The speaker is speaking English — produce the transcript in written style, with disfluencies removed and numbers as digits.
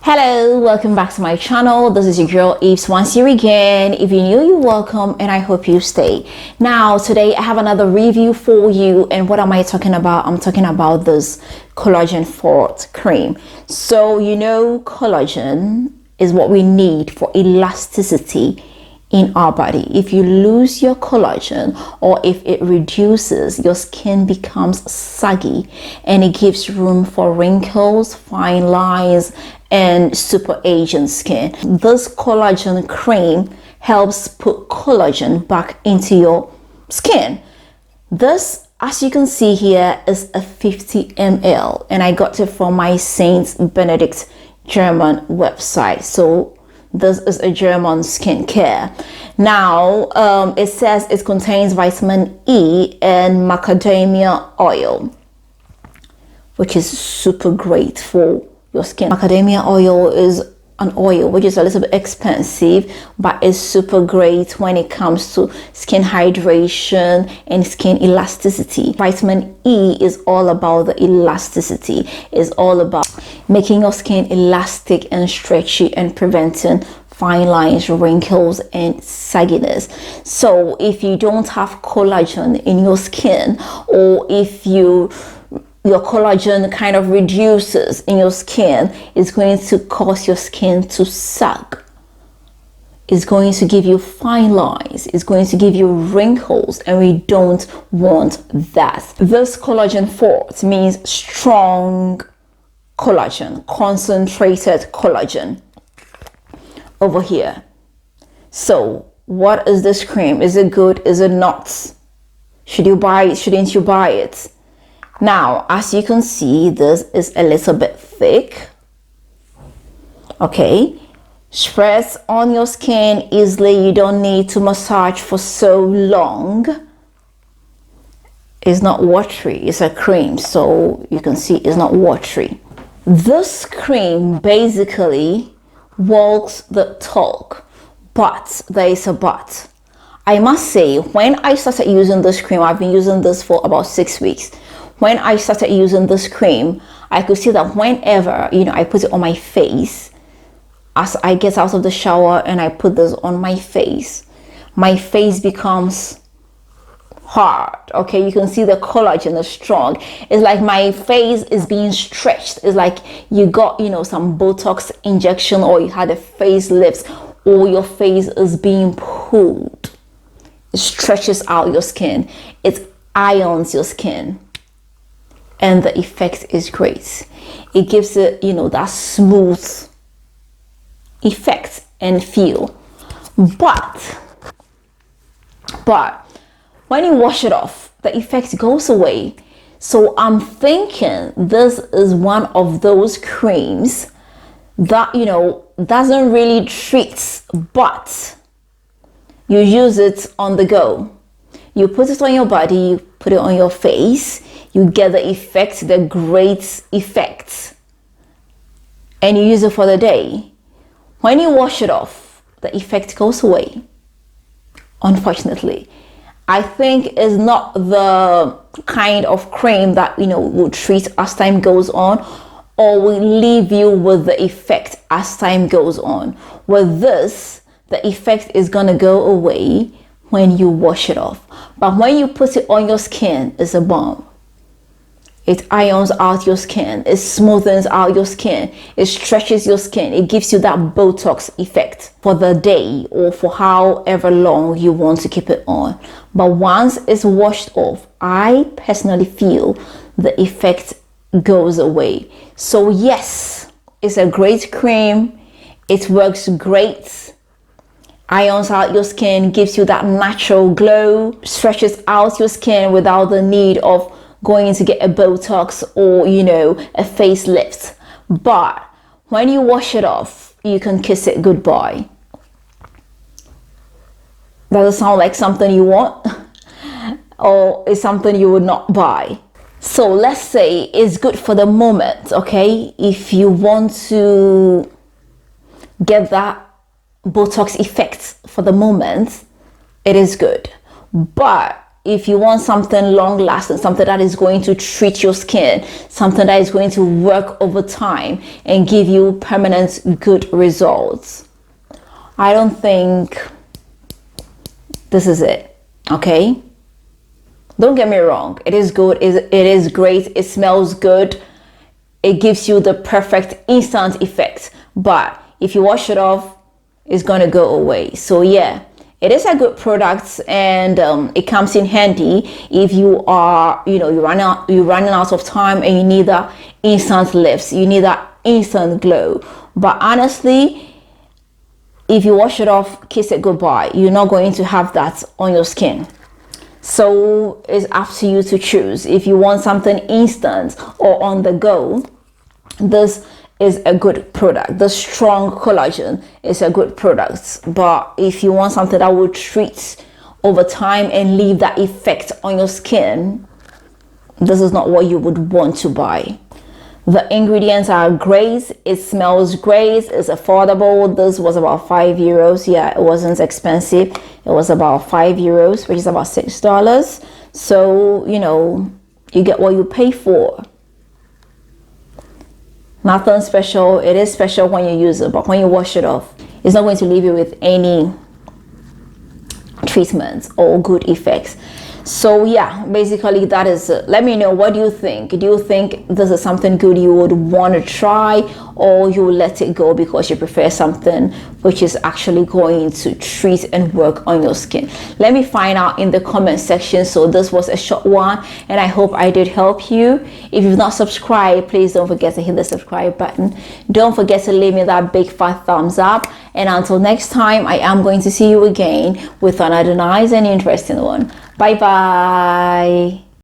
Hello, welcome back to my channel. This is your girl Yves once here again. If you're new, you're welcome and I hope you stay. Now today I have another review for you, and what am I talking about? I'm talking about this collagen forte cream. So you know, collagen is what we need for elasticity in our body. If you lose your collagen or if it reduces, your skin becomes saggy and it gives room for wrinkles, fine lines, and super Asian skin. This collagen cream helps put collagen back into your skin. This, as you can see here, is a 50 ml and I got it from my Saint Benedict German website. So this is a German skincare. Now, it says it contains vitamin E and macadamia oil, which is super great for your skin. Macadamia oil is an oil which is a little bit expensive, but it's super great when it comes to skin hydration and skin elasticity. Vitamin E is all about the elasticity. It's all about making your skin elastic and stretchy and preventing fine lines, wrinkles, and sagginess. So if you don't have collagen in your skin, or if your collagen kind of reduces in your skin, it's going to cause your skin to sag. It's going to give you fine lines. It's going to give you wrinkles, and we don't want that. This collagen forte means strong collagen, concentrated collagen over here. So what is this cream? Is it good? Is it not? Should you buy it? Shouldn't you buy it? Now, as you can see, this is a little bit thick. Okay, spreads on your skin easily. You don't need to massage for so long. It's not watery. It's a cream, so you can see it's not watery. This cream basically walks the talk, but there is a but. I must say, when I started using this cream, I've been using this for about 6 weeks. When I started using this cream, I could see that whenever, I put it on my face, as I get out of the shower and I put this on my face becomes hard. Okay, you can see the collagen is strong. It's like my face is being stretched. It's like you got, some Botox injection, or you had a facelift, or your face is being pulled. It stretches out your skin. It irons your skin. And the effect is great. It gives it, that smooth effect and feel. But when you wash it off, the effect goes away. So I'm thinking this is one of those creams that, doesn't really treat, but you use it on the go. You put it on your body, you put it on your face, you get the effect, the great effect, and you use it for the day. When you wash it off, the effect goes away. Unfortunately, I think it's not the kind of cream that will treat as time goes on, or will leave you with the effect as time goes on. With this, the effect is gonna go away when you wash it off, but when you put it on your skin, it's a bomb. It irons out your skin, it smoothens out your skin, it stretches your skin, it gives you that Botox effect for the day or for however long you want to keep it on. But once it's washed off, I personally feel the effect goes away. So yes, it's a great cream. It works great. Irons out your skin, gives you that natural glow, stretches out your skin without the need of going to get a Botox or a facelift. But when you wash it off, you can kiss it goodbye. Does it sound like something you want? Or is something you would not buy? So let's say it's good for the moment, okay? If you want to get that Botox effect for the moment, it is good. But if you want something long lasting, something that is going to treat your skin, something that is going to work over time and give you permanent good results, I don't think this is it. Okay, don't get me wrong, it is good, it is great, it smells good, it gives you the perfect instant effect, but if you wash it off, it's gonna go away. So yeah, it is a good product, and it comes in handy if you are, you're running out of time and you need that instant lifts, you need that instant glow. But honestly, if you wash it off, kiss it goodbye. You're not going to have that on your skin. So it's up to you to choose. If you want something instant or on the go, this is a good product. The strong collagen is a good product. But if you want something that will treat over time and leave that effect on your skin, this is not what you would want to buy. The ingredients are great, it smells great, it's affordable. This was about €5. Yeah, it wasn't expensive. It was about €5, which is about $6. So you get what you pay for. Nothing special. It is special when you use it, but when you wash it off, it's not going to leave you with any treatments or good effects. So yeah, basically that is it. Let me know, what do you think? Do you think this is something good you would want to try, or you will let it go because you prefer something which is actually going to treat and work on your skin? Let me find out in the comment section. So this was a short one, and I hope I did help you. If you've not subscribed, please don't forget to hit the subscribe button. Don't forget to leave me that big fat thumbs up, and until next time, I am going to see you again with another nice and interesting one. Bye bye.